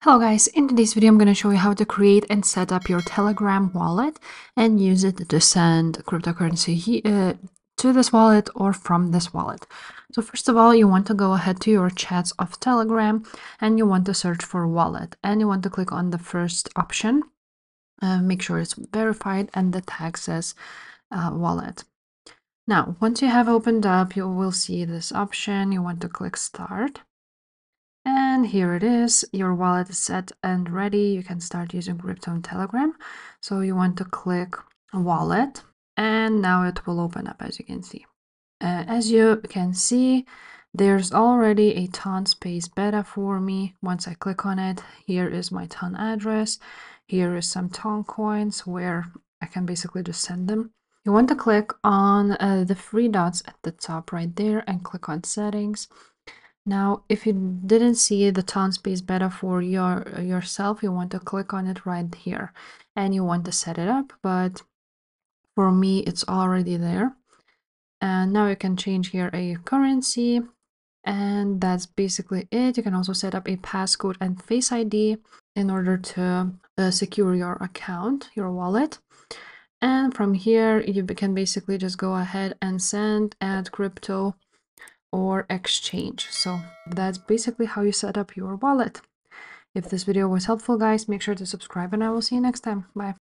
Hello guys, in today's video I'm going to show you how to create and set up your Telegram wallet and use it to send cryptocurrency to this wallet or from this wallet. So first of all, you want to go ahead to your chats of Telegram and you want to search for wallet and you want to click on the first option. Make sure it's verified and the tag says wallet. Now, once you have opened up, you will see this option. You want to click start. And here it is, your wallet is set and ready. You can start using crypto on Telegram. So you want to click wallet and now it will open up, as you can see. As you can see, there's already a ton space beta for me. Once I click on it, here is my ton address. Here is some ton coins where I can basically just send them. You want to click on the three dots at the top right there and click on settings. Now, if you didn't see the ton space beta for yourself, you want to click on it right here and you want to set it up. But for me, it's already there. And now you can change here a currency. And that's basically it. You can also set up a passcode and Face ID in order to secure your account, your wallet. And from here, you can basically just go ahead and send, add crypto, or exchange. So that's basically how you set up your wallet. If this video was helpful, guys, make sure to subscribe and I will see you next time. Bye.